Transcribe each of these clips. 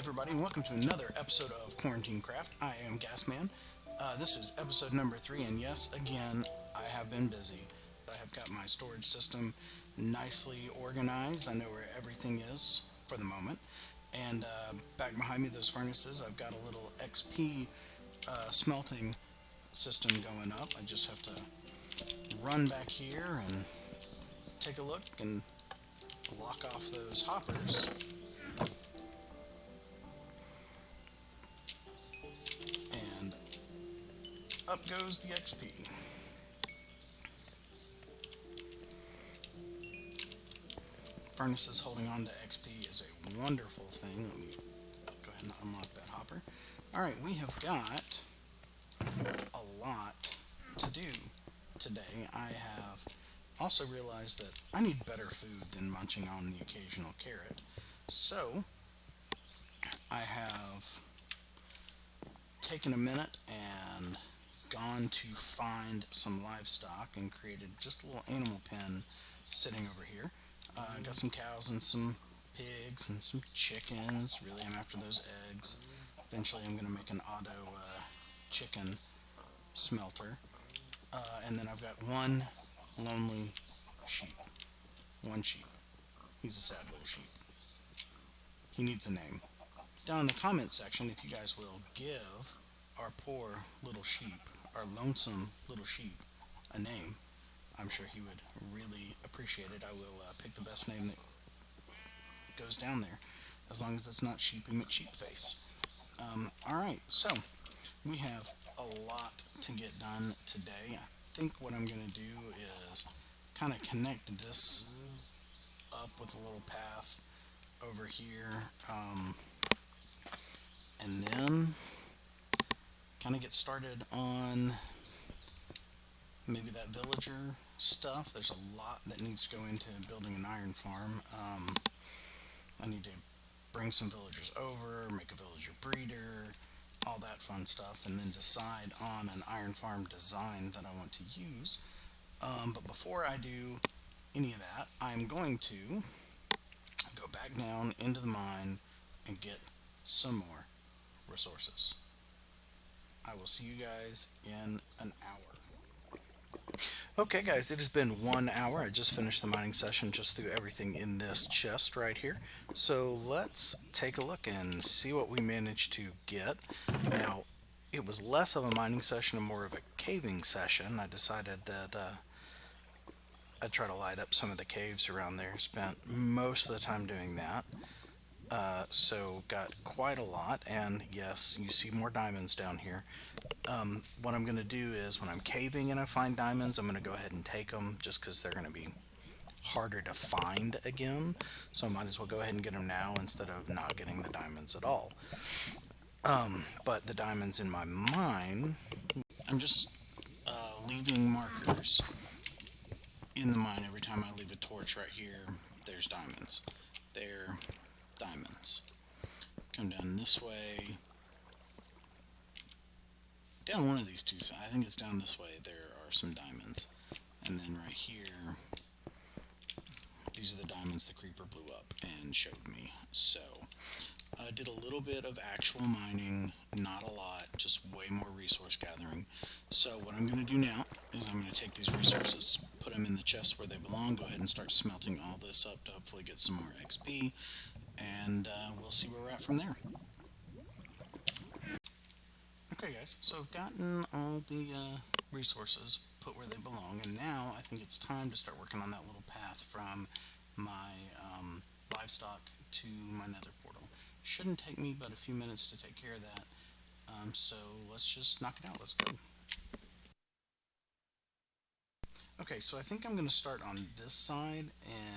everybody, and welcome to another episode of Quarantine Craft. I am Gasman. This is episode number 3, and yes, again, I have been busy. I have got my storage system nicely organized. I know where everything is for the moment. And back behind me, those furnaces, I've got a little XP smelting system going up. I just have to run back here and take a look and lock off those hoppers. And up goes the XP. Furnaces holding on to XP is a wonderful thing. Let me go ahead and unlock that hopper. Alright, we have got a lot to do today. I have also realized that I need better food than munching on the occasional carrot. So, I have taken a minute and gone to find some livestock and created just a little animal pen sitting over here. Got some cows and some pigs and some chickens. Really, I'm after those eggs. Eventually, I'm going to make an auto chicken smelter. And then I've got one lonely sheep. One sheep. He's a sad little sheep. He needs a name. Down in the comment section, if you guys will give our poor little sheep, our lonesome little sheep, a name, I'm sure he would really appreciate it. I will pick the best name that goes down there, as long as it's not Sheepy McSheepface. Alright, so we have a lot to get done today. I think what I'm going to do is kind of connect this up with a little path over here, and then kind of get started on maybe that villager stuff. There's a lot that needs to go into building an iron farm. I need to bring some villagers over, make a villager breeder, all that fun stuff, and then decide on an iron farm design that I want to use. But before I do any of that, I'm going to go back down into the mine and get some more resources. I will see you guys in an hour. Okay guys, it has been 1 hour. I just finished the mining session, just threw everything in this chest right here. So let's take a look and see what we managed to get. Now, it was less of a mining session and more of a caving session. I decided that I'd try to light up some of the caves around there. Spent most of the time doing that. So got quite a lot, and yes, you see more diamonds down here. What I'm going to do is when I'm caving and I find diamonds, I'm going to go ahead and take them just because they're going to be harder to find again. So I might as well go ahead and get them now instead of not getting the diamonds at all. But the diamonds in my mine, I'm just leaving markers in the mine. Every time I leave a torch right here, there's diamonds. There, diamonds. Come down this way. Down one of these two sides, I think it's down this way, there are some diamonds. And then right here, these are the diamonds the creeper blew up and showed me. So, I did a little bit of actual mining, not a lot, just way more resource gathering. So what I'm going to do now is I'm going to take these resources, put them in the chest where they belong, go ahead and start smelting all this up to hopefully get some more XP, and we'll see where we're at from there. Okay guys, so I've gotten all the resources put where they belong, and now I think it's time to start working on that little path from my livestock to my nether portal. Shouldn't take me but a few minutes to take care of that, so let's just knock it out. Let's go. Okay, so I think I'm going to start on this side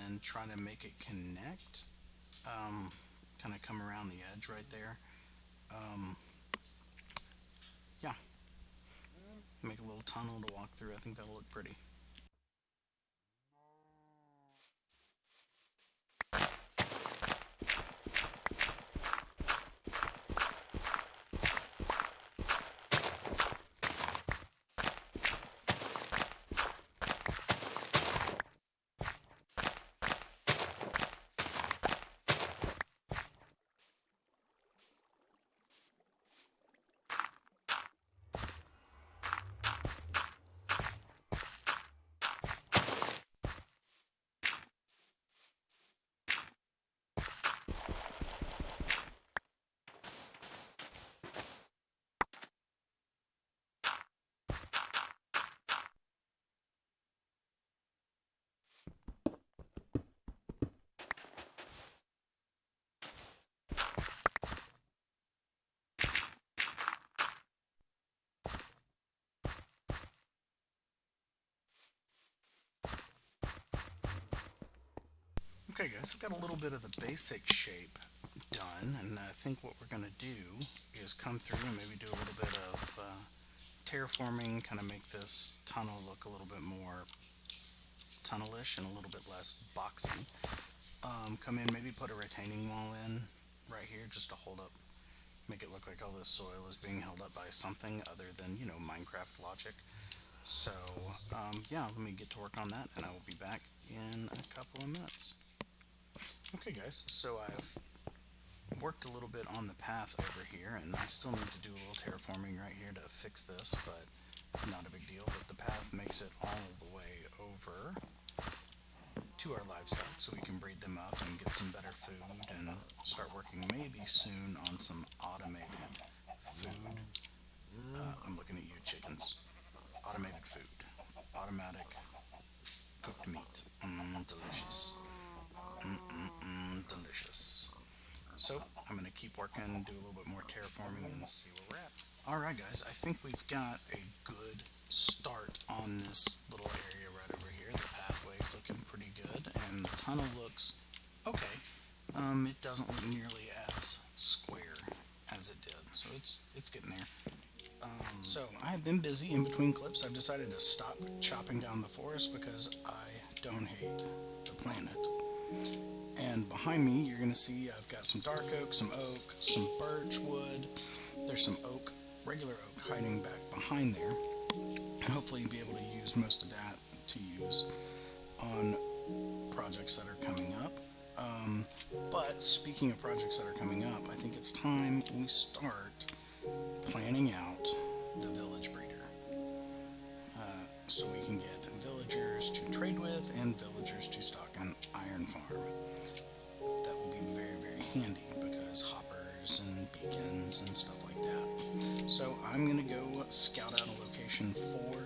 and try to make it connect, kind of come around the edge right there. Yeah, make a little tunnel to walk through. I think that'll look pretty. Okay guys, I've got a little bit of the basic shape done, and I think what we're going to do is come through and maybe do a little bit of terraforming, kind of make this tunnel look a little bit more tunnelish and a little bit less boxy. Come in, maybe put a retaining wall in right here just to hold up, make it look like all this soil is being held up by something other than, you know, Minecraft logic. So, yeah, let me get to work on that, and I will be back in a couple of minutes. Okay guys, so I've worked a little bit on the path over here, and I still need to do a little terraforming right here to fix this, but not a big deal. But the path makes it all the way over to our livestock so we can breed them up and get some better food and start working maybe soon on some automated food. I'm looking at you, chickens. Automated food. Automatic cooked meat. Delicious. Delicious. So I'm going to keep working, do a little bit more terraforming, and see where we're at. Alright guys, I think we've got a good start on this little area right over here. The pathway's looking pretty good, and the tunnel looks okay. It doesn't look nearly as square as it did, so it's getting there. So I've been busy in between clips. I've decided to stop chopping down the forest because I don't hate the planet. And behind me, you're going to see I've got some dark oak, some birch wood. There's some oak, regular oak, hiding back behind there. Hopefully you'll be able to use most of that to use on projects that are coming up. But speaking of projects that are coming up, I think it's time we start planning out the village breeder. So we can get villagers to trade with and villagers to stock an iron farm. That will be very, very handy because hoppers and beacons and stuff like that. So I'm going to go scout out a location for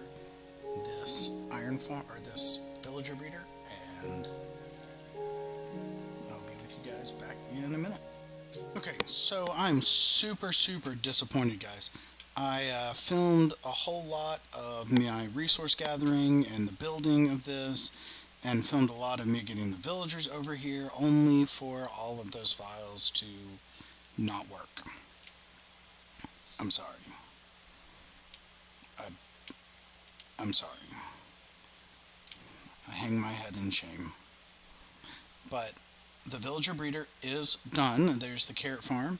this iron farm, or this villager breeder, and I'll be with you guys back in a minute. Okay, so I'm super disappointed, guys. I filmed a whole lot of my resource gathering and the building of this, and filmed a lot of me getting the villagers over here, only for all of those files to not work. I'm sorry. I'm sorry. I hang my head in shame. But the villager breeder is done. There's the carrot farm,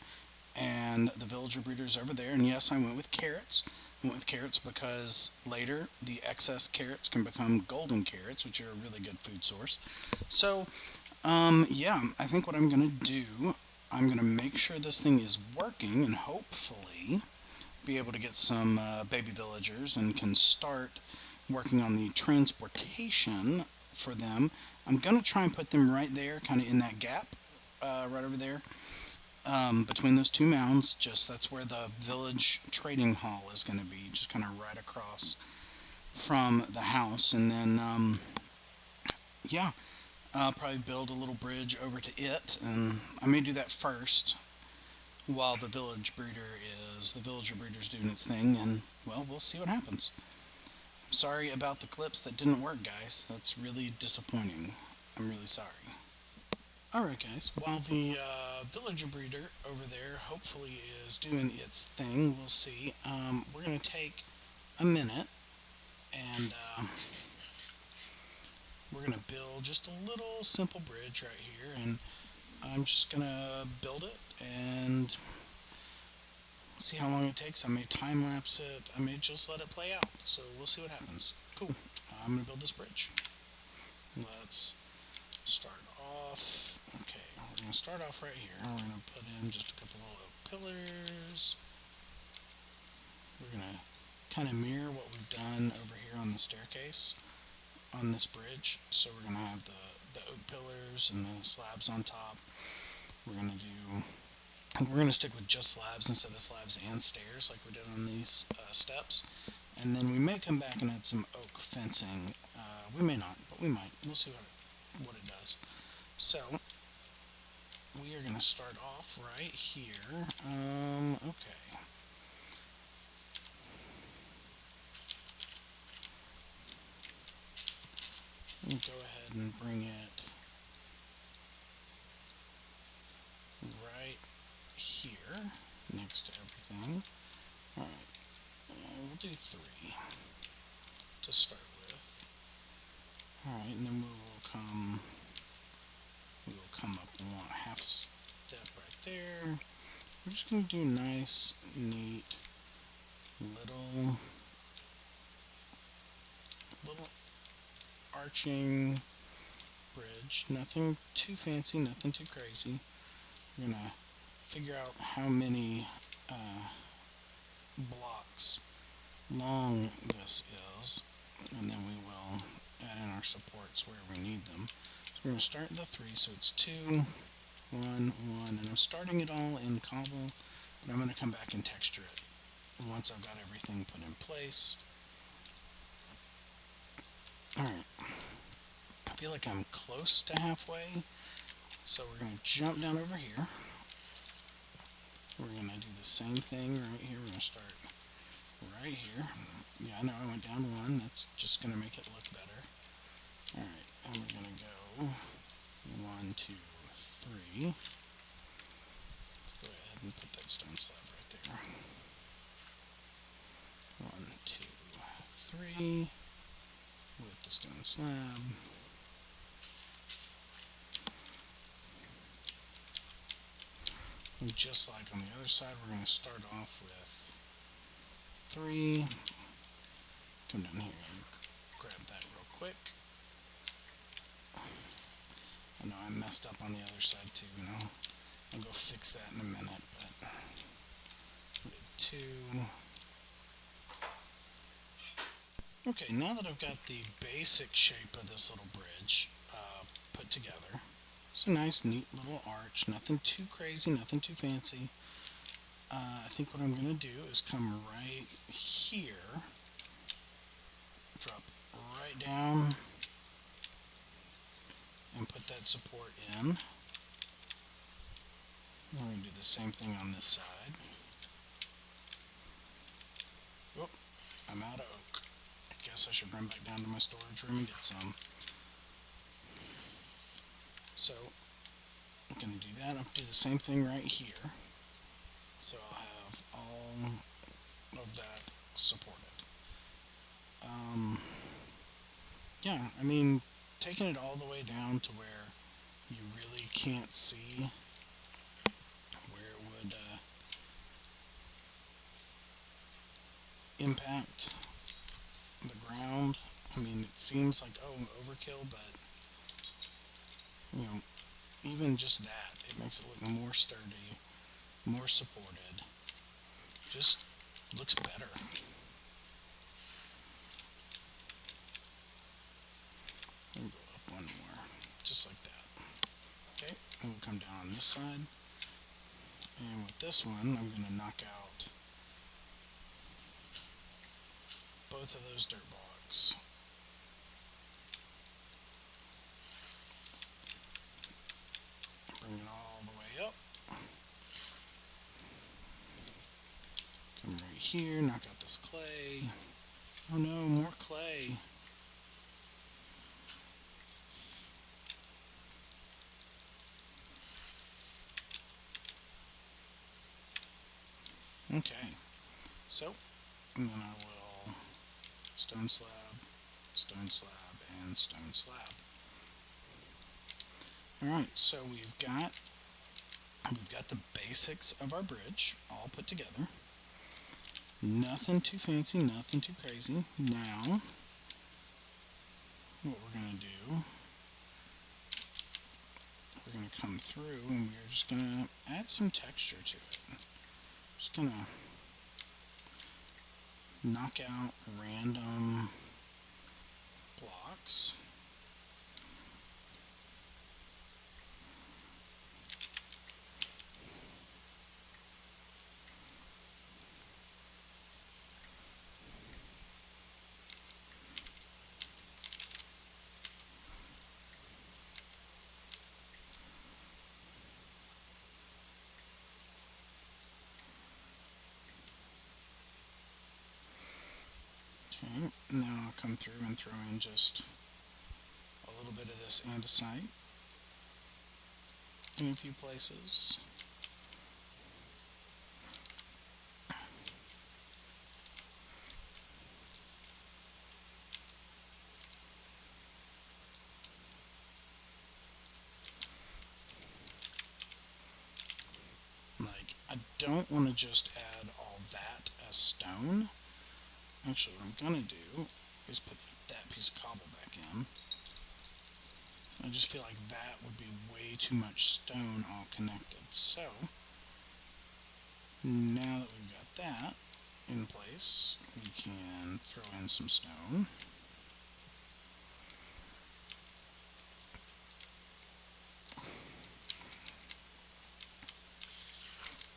and the villager breeder's over there. And yes, I went with carrots. I went with carrots because later the excess carrots can become golden carrots, which are a really good food source. So, yeah, I think what I'm going to do, I'm going to make sure this thing is working and hopefully be able to get some baby villagers and can start working on the transportation for them. I'm going to try and put them right there, kind of in that gap, right over there. Between those two mounds, that's where the village trading hall is going to be, just kind of right across from the house. And then, yeah, I'll probably build a little bridge over to it, and I may do that first while the villager breeder's doing its thing, and, well, we'll see what happens. Sorry about the clips that didn't work, guys. That's really disappointing. I'm really sorry. Alright guys, while the villager breeder over there hopefully is doing its thing, we'll see. We're going to take a minute and we're going to build just a little simple bridge right here, and I'm just going to build it and see how long it takes. I may time lapse it, I may just let it play out, so we'll see what happens. Cool, I'm going to build this bridge. Let's start off. Okay, we're going to start off right here. We're going to put in just a couple of little pillars. We're going to kind of mirror what we've done over here on the staircase on this bridge. So we're going to have the oak pillars and the slabs on top. We're going to stick with just slabs instead of slabs and stairs like we did on these steps. And then we may come back and add some oak fencing. We may not, but we might. We'll see what it does. So we are going to start off right here. Okay. Go ahead and bring it blocks to everything. Alright, we'll do 3 to start with. Alright, and then we will come up one half step right there. We're just going to do nice, neat, little arching bridge. Nothing too fancy, nothing too crazy. We're going to figure out how many blocks long this is, and then we will add in our supports where we need them. So we're going to start the 3, so it's 2, 1, 1, and I'm starting it all in cobble, but I'm going to come back and texture it once I've got everything put in place. Alright, I feel like I'm close to halfway, so we're going to jump down over here. We're going to do the same thing right here. We're going to start right here. Yeah, I know I went down 1. That's just going to make it look better. Alright, and we're going to go 1, 2, 3. Let's go ahead and put that stone slab right there. 1, 2, 3 with the stone slab. And just like on the other side, we're going to start off with 3. Come down here and grab that real quick. I know I messed up on the other side too, I'll go fix that in a minute, but 2. Okay, now that I've got the basic shape of this little bridge put together, it's a nice, neat little arch, nothing too crazy, nothing too fancy. I think what I'm going to do is come right here, drop right down, and put that support in. We're going to do the same thing on this side. Whoop, I'm out of oak. I guess I should run back down to my storage room and get some. So, I'm going to do that. I'll do the same thing right here. So I'll have all of that supported. Yeah, I mean, taking it all the way down to where you really can't see where it would impact the ground. I mean, it seems like, oh, overkill, but, even just that, it makes it look more sturdy, more supported. Just looks better. We'll go up one more, just like that. Okay, and we'll come down on this side. And with this one, I'm going to knock out both of those dirt blocks. Bring it all the way up. Come right here, knock out this clay. Oh no, more clay. Okay, so, and then I will stone slab, and stone slab. Alright, so we've got the basics of our bridge all put together. Nothing too fancy, nothing too crazy. Now, what we're going to do, we're going to come through and we're just going to add some texture to it. Just going to knock out random blocks. Okay, now I'll come through and throw in just a little bit of this andesite in a few places. don't want to just add all that as stone. Actually, what I'm going to do is put that piece of cobble back in. I just feel like that would be way too much stone all connected. So, now that we've got that in place, we can throw in some stone.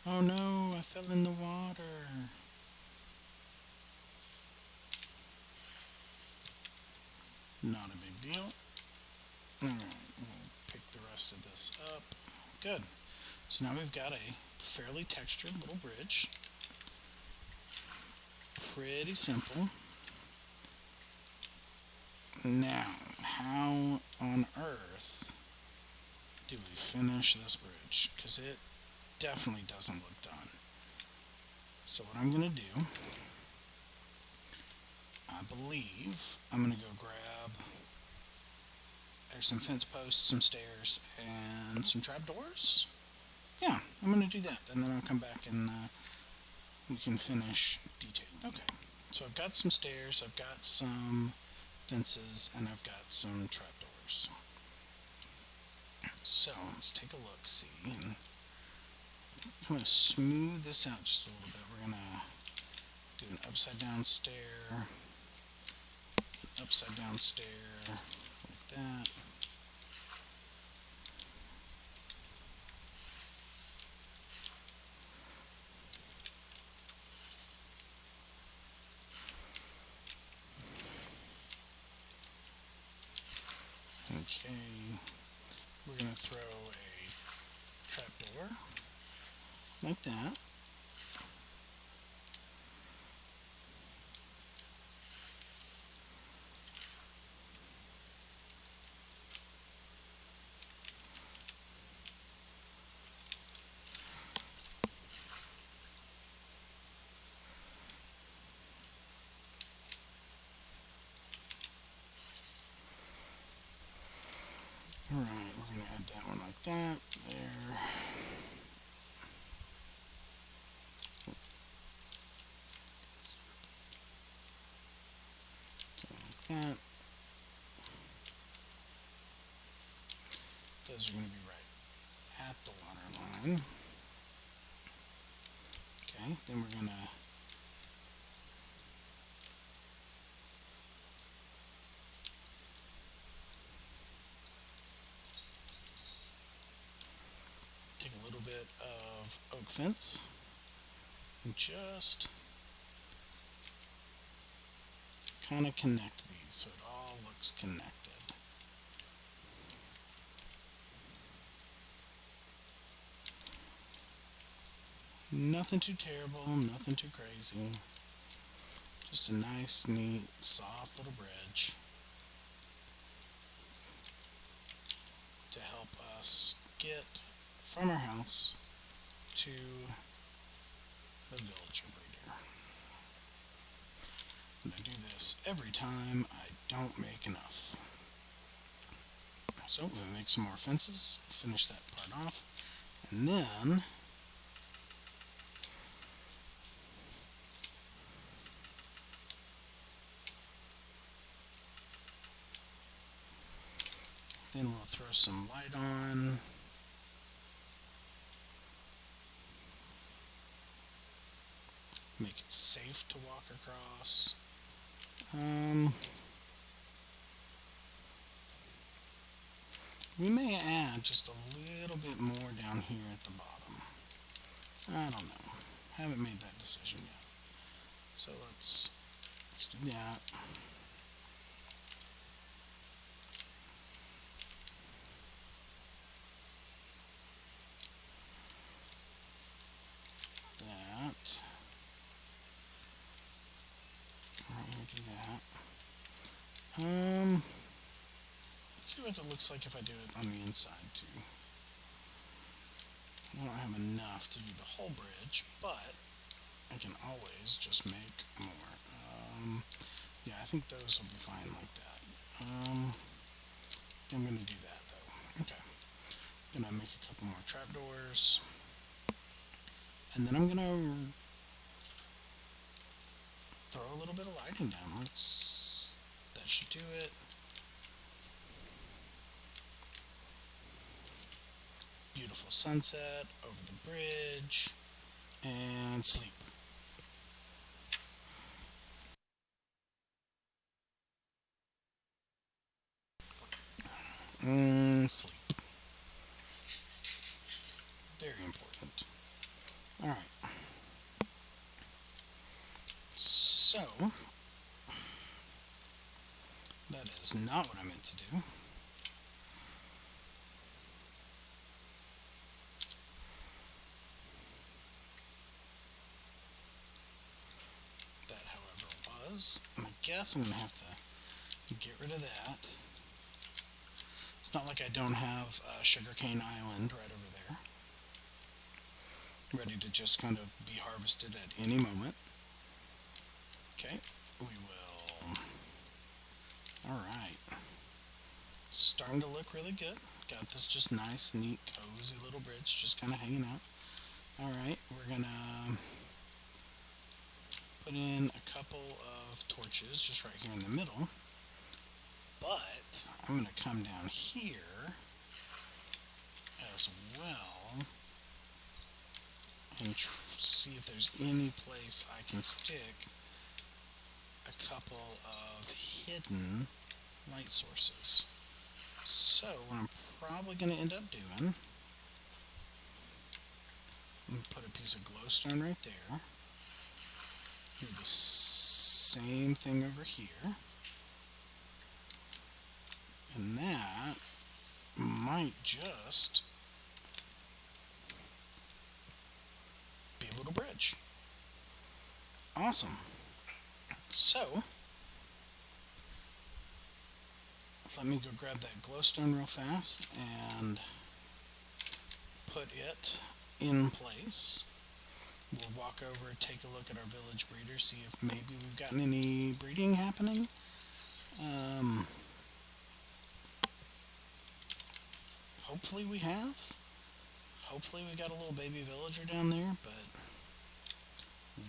Oh no, I fell in the water. Not a big deal. Alright, we'll pick the rest of this up. Good. So now we've got a fairly textured little bridge. Pretty simple. Now, how on earth do we finish this bridge? Because it definitely doesn't look done. So what I'm going to do, I believe I'm going to go grab, there's some fence posts, some stairs, and some trapdoors. Yeah, I'm going to do that, and then I'll come back and we can finish detailing. Okay, so I've got some stairs, I've got some fences, and I've got some trapdoors. So let's take a look, see, and I'm going to smooth this out just a little bit. We're going to do an upside down stair, an upside down stair, like that. Okay, we're going to throw a trapdoor like that. Alright, we're going to add that one like that, there. Like that. Those are going to be right at the water line. Okay, then we're going to take a little bit of oak fence and just kind of connect these so it all looks connected. Nothing too terrible, nothing too crazy. Just a nice, neat, soft little bridge to help us get from our house to the villager breeder. And I do this every time I don't make enough. So we'll make some more fences, finish that part off, and then we'll throw some light on. Make it safe to walk across. We may add just a little bit more down here at the bottom. I don't know. Haven't made that decision yet. So let's do that. Do that. Let's see what it looks like if I do it on the inside too. I don't have enough to do the whole bridge, but I can always just make more. Yeah, I think those will be fine like that. I'm going to do that though. Okay. I'm going to make a couple more trapdoors. And then I'm gonna throw a little bit of lighting down. That should do it. Beautiful sunset over the bridge, and sleep. Sleep. Very important. Alright. So, that is not what I meant to do. That, however, was. I guess I'm going to have to get rid of that. It's not like I don't have Sugarcane Island right over there, ready to just kind of be harvested at any moment. Okay, we will. Alright. Starting to look really good. Got this just nice, neat, cozy little bridge just kind of hanging out. Alright, we're going to put in a couple of torches just right here in the middle. But I'm going to come down here as well and see if there's any place I can stick a couple of hidden light sources. So what I'm probably going to end up doing, I'm going to put a piece of glowstone right there. Do the same thing over here. And that might just be a little bridge. Awesome. So, let me go grab that glowstone real fast and put it in place. We'll walk over, take a look at our village breeder, see if maybe we've gotten any breeding happening. Hopefully we have. Hopefully we got a little baby villager down there, but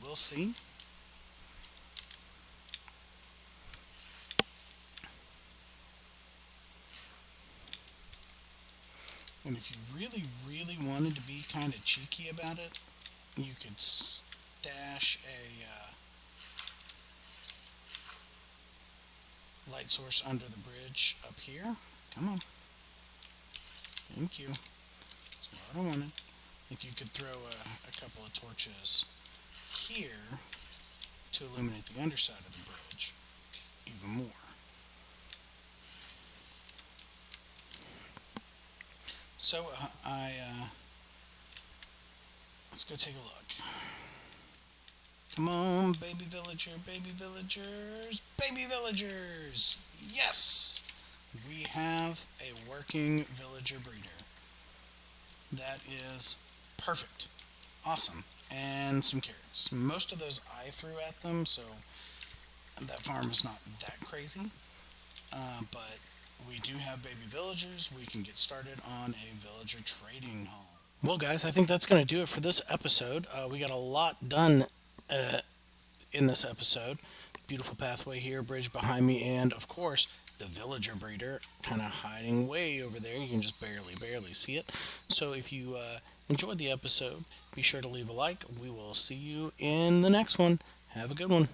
we'll see. And if you really, really wanted to be kind of cheeky about it, you could stash a light source under the bridge up here. Come on. Thank you. That's what I wanted. I think you could throw a couple of torches here to illuminate the underside of the bridge even more. So let's go take a look. Come on, baby villager, baby villagers, baby villagers! Yes! We have a working villager breeder. That is perfect. Awesome. And some carrots. Most of those I threw at them, so that farm is not that crazy. But we do have baby villagers. We can get started on a villager trading hall. Well, guys, I think that's going to do it for this episode. We got a lot done in this episode. Beautiful pathway here, bridge behind me, and of course, the villager breeder kind of hiding way over there. You can just barely see it. So if you enjoyed the episode, be sure to leave a like. We will see you in the next one. Have a good one.